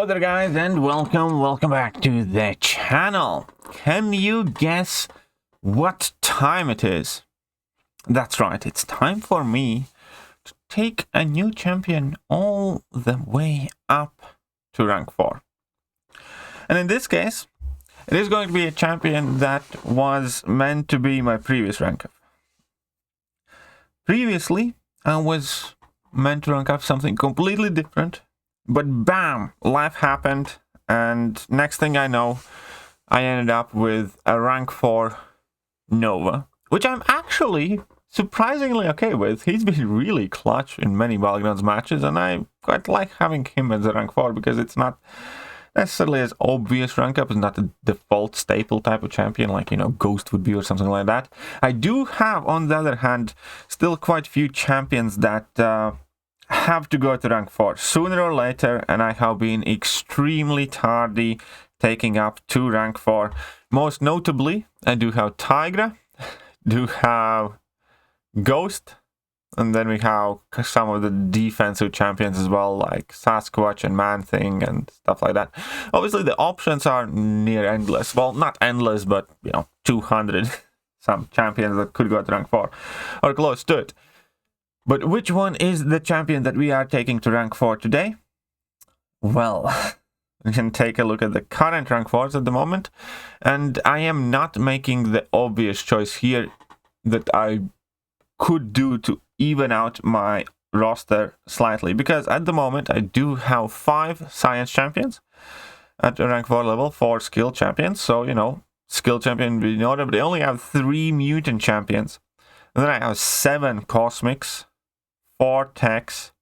Hello there guys and welcome back to the channel. Can you guess what time it is? That's right, it's time for me to take a new champion all the way up to rank 4. And in this case, it is going to be a champion that was meant to be my previous rank up. Previously, I was meant to rank up something completely different. But bam, life happened, and next thing I know, I ended up with a rank 4 Nova, which I'm actually surprisingly okay with. He's been really clutch in many Battlegrounds matches, and I quite like having him as a rank 4 because it's not necessarily as obvious rank up. It's not the default staple type of champion like, you know, Ghost would be or something like that. I do have, on the other hand, still quite a few champions that have to go to rank 4 sooner or later, and I have been extremely tardy taking up to rank 4. Most notably, I do have Tigra, do have Ghost, and then we have some of the defensive champions as well, like Sasquatch and Man-Thing and stuff like that. Obviously, the options are near endless. Well, not endless, but, you know, 200 some champions that could go to rank 4 or close to it. But which one is the champion that we are taking to rank 4 today? Well, we can take a look at the current rank 4s at the moment. And I am not making the obvious choice here that I could do to even out my roster slightly. Because at the moment, I do have 5 science champions at rank 4 level, 4 skill champions. So, you know, skill champion in order, but I only have 3 mutant champions. And then I have 7 cosmics, 4 techs,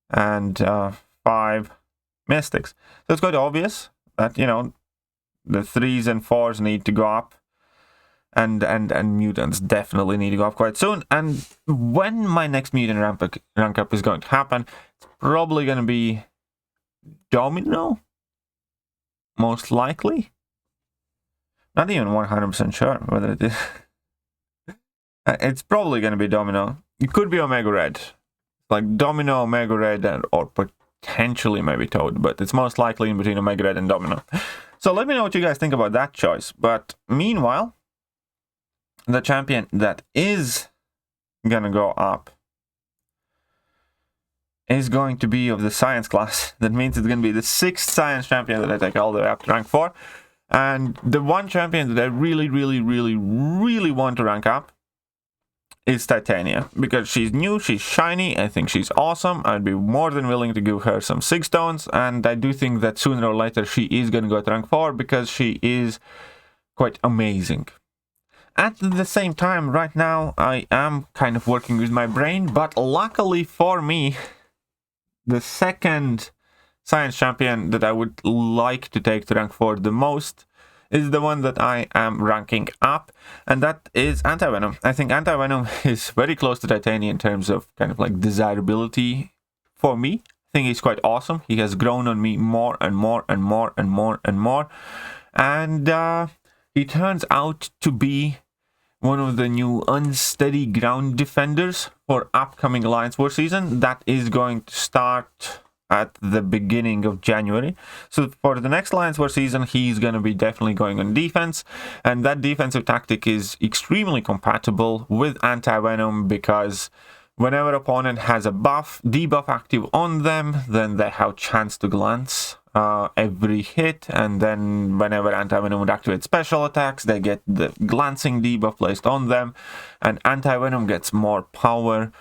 and 5 mystics. So it's quite obvious that, you know, the 3s and 4s need to go up, and mutants definitely need to go up quite soon. And when my next mutant rank up is going to happen, it's probably going to be Domino, most likely. Not even 100% sure whether it is. It's probably going to be Domino. It could be Omega Red. Like Domino, Omega Red, or potentially maybe Toad, but it's most likely in between Omega Red and Domino. So let me know what you guys think about that choice. But meanwhile, the champion that is going to go up is going to be of the science class. That means it's going to be the 6th science champion that I take all the way up to rank 4. And the one champion that I really want to rank up is Titania, because she's new, she's shiny, I think she's awesome. I'd be more than willing to give her some 6 stones, and I do think that sooner or later she is going to go to rank 4 because she is quite amazing. At the same time, right now, I am kind of working with my brain, but luckily for me, the second science champion that I would like to take to rank 4 the most is the one that I am ranking up, and that is Anti-Venom. I think Anti-Venom is very close to Titania in terms of kind of like desirability for me. I think he's quite awesome. He has grown on me more and more. And he turns out to be one of the new unsteady ground defenders for upcoming Alliance War season that is going to start at the beginning of January. So for the next Alliance War season, he's going to be definitely going on defense, and that defensive tactic is extremely compatible with Anti-Venom because whenever opponent has a debuff active on them, then they have chance to glance every hit, and then whenever Anti-Venom would activate special attacks, they get the glancing debuff placed on them, and Anti-Venom gets more power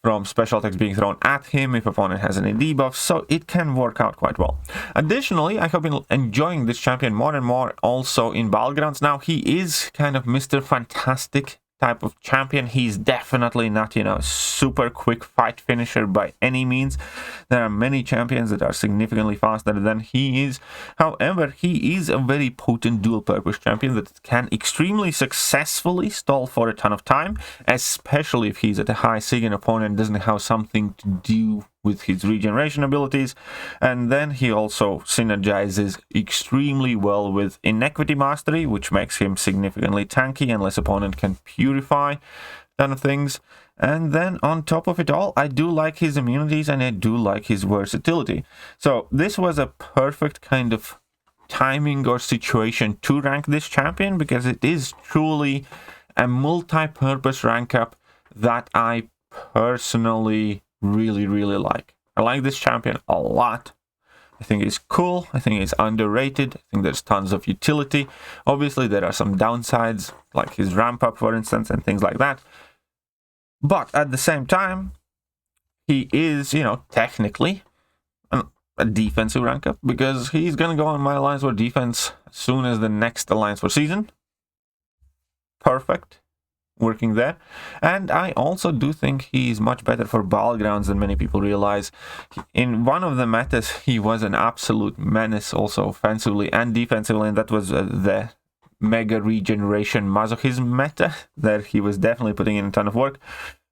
from special attacks being thrown at him if opponent has any debuffs, so it can work out quite well. Additionally, I have been enjoying this champion more and more also in Battlegrounds. Now, he is kind of Mr. Fantastic type of champion. He's definitely not, you know, super quick fight finisher by any means. There are many champions that are significantly faster than he is. However, he is a very potent dual-purpose champion that can extremely successfully stall for a ton of time, especially if he's at a high sig and opponent doesn't have something to do with his regeneration abilities. And then he also synergizes extremely well with Inequity Mastery, which makes him significantly tanky unless opponent can purify kind of things. And then on top of it all, I do like his immunities and I do like his versatility. So this was a perfect kind of timing or situation to rank this champion, because it is truly a multi-purpose rank up that I personally really like. I like this champion a lot. I think he's cool. I think he's underrated. I think there's tons of utility. Obviously, there are some downsides, like his ramp up, for instance, and things like that. But at the same time, he is, technically a defensive rank up, because he's going to go on my Alliance War defense as soon as the next Alliance War season. Perfect. Working there. And I also do think he's much better for battlegrounds than many people realize. In one of the metas, he was an absolute menace also offensively and defensively, and that was the Mega Regeneration Masochism meta, that he was definitely putting in a ton of work.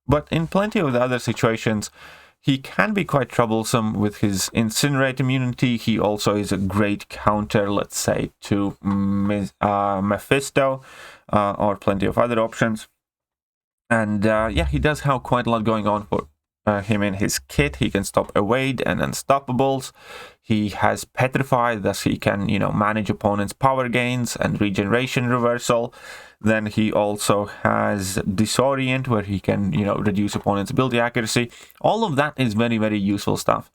But in plenty of the other situations, he can be quite troublesome with his Incinerate immunity. He also is a great counter, let's say, to Mephisto, or plenty of other options. And yeah, he does have quite a lot going on for him in his kit. He can stop Evade and Unstoppables. He has Petrify, thus he can, manage opponents' power gains and regeneration reversal. Then he also has Disorient, where he can, reduce opponents' ability accuracy. All of that is very useful stuff.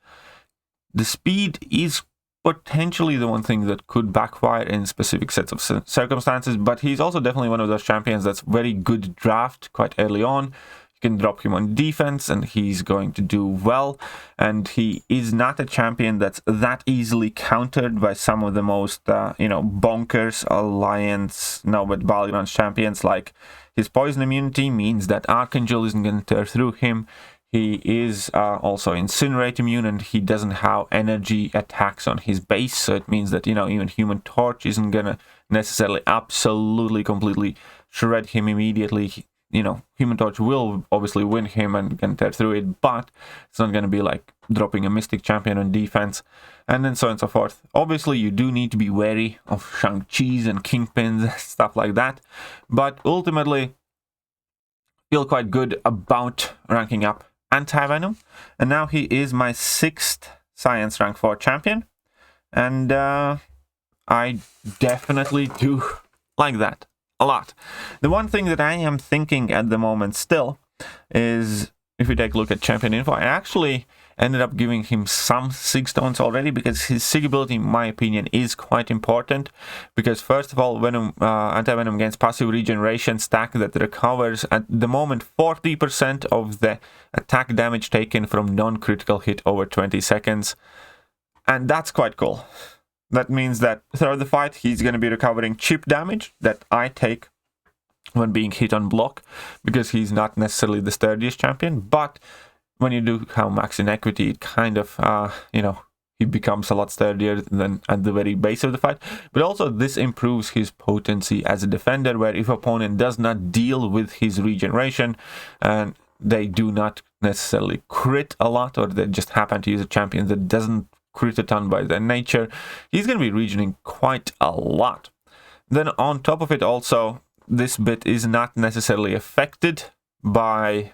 The speed is potentially the one thing that could backfire in specific sets of circumstances, but he's also definitely one of those champions that's very good draft quite early on. You can drop him on defense and he's going to do well, and he is not a champion that's that easily countered by some of the most bonkers Alliance but Battlegrounds champions. Like, his poison immunity means that Archangel isn't going to tear through him. He is also Incinerate immune, and he doesn't have energy attacks on his base, so it means that, even Human Torch isn't gonna necessarily absolutely completely shred him immediately. Human Torch will obviously win him and can tear through it, but it's not gonna be like dropping a Mystic Champion on defense, and then so on and so forth. Obviously, you do need to be wary of Shang-Chi's and Kingpins, stuff like that, but ultimately, feel quite good about ranking up Anti-Venom, and now he is my 6th Science Rank 4 champion, and I definitely do like that a lot. The one thing that I am thinking at the moment still is, if we take a look at champion info, I actually ended up giving him some Sig Stones already, because his Sig ability, in my opinion, is quite important. Because first of all, Anti-Venom gains passive regeneration stack that recovers at the moment 40% of the attack damage taken from non-critical hit over 20 seconds. And that's quite cool. That means that throughout the fight, he's going to be recovering chip damage that I take when being hit on block, because he's not necessarily the sturdiest champion, but when you do have max inequity, it kind of, he becomes a lot sturdier than at the very base of the fight. But also, this improves his potency as a defender, where if opponent does not deal with his regeneration, and they do not necessarily crit a lot, or they just happen to use a champion that doesn't crit a ton by their nature, he's going to be regening quite a lot. Then on top of it also, this bit is not necessarily affected by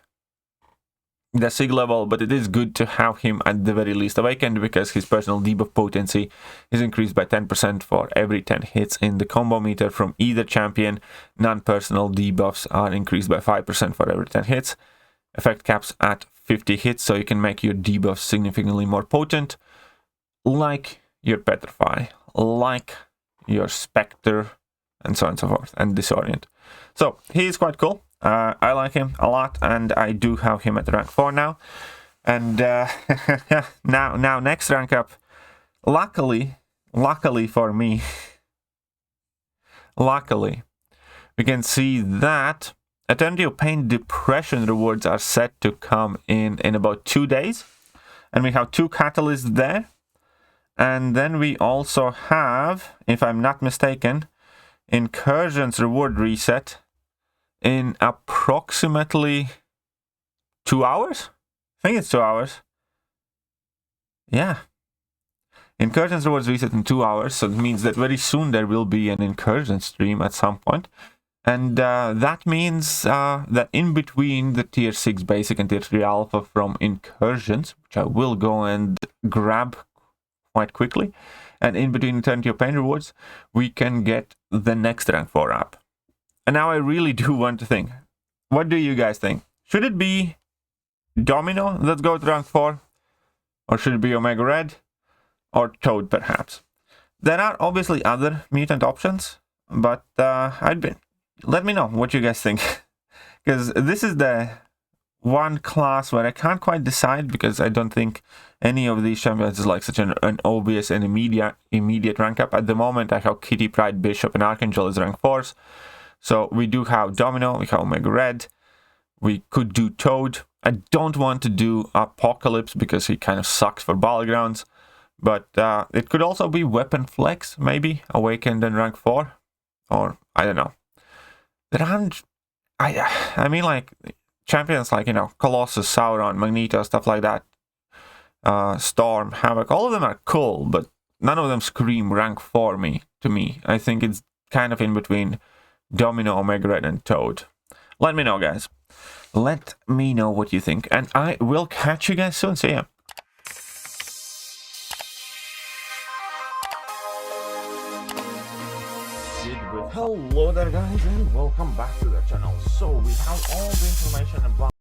the Sig level, but it is good to have him at the very least awakened, because his personal debuff potency is increased by 10% for every 10 hits in the combo meter from either champion. Non-personal debuffs are increased by 5% for every 10 hits. Effect caps at 50 hits, so you can make your debuffs significantly more potent, like your Petrify, like your Spectre, and so on and so forth, and Disorient. So he is quite cool. I like him a lot, and I do have him at rank 4 now. And now next rank up, luckily for me, we can see that Eternity of Pain Depression rewards are set to come in about 2 days, and we have 2 catalysts there. And then we also have, if I'm not mistaken, Incursion's reward reset in approximately 2 hours? I think it's 2 hours. Yeah. Incursion's rewards reset in 2 hours, so it means that very soon there will be an Incursion stream at some point. And that means that in between the tier 6 basic and tier 3 alpha from incursions, which I will go and grab quite quickly, and in between Eternity of Pain rewards, we can get the next rank 4 app. And now I really do want to think, what do you guys think? Should it be Domino that goes to rank 4? Or should it be Omega Red? Or Toad, perhaps? There are obviously other mutant options, but let me know what you guys think. Because this is the one class where I can't quite decide, because I don't think any of these champions is like such an obvious and immediate rank up. At the moment, I have Kitty, Pride, Bishop, and Archangel as rank 4s. So we do have Domino, we have Omega Red, we could do Toad. I don't want to do Apocalypse because he kind of sucks for battlegrounds. But it could also be Weapon Flex, maybe, Awakened and rank 4. Or, I don't know. There aren't... I mean, like, champions like, you know, Colossus, Sauron, Magneto, stuff like that. Storm, Havoc, all of them are cool, but none of them scream rank 4 to me. I think it's kind of in between Domino, Omega Red, and Toad. Let me know, guys. Let me know what you think, and I will catch you guys soon. See ya. Hello there, guys, and welcome back to the channel. So we have all the information about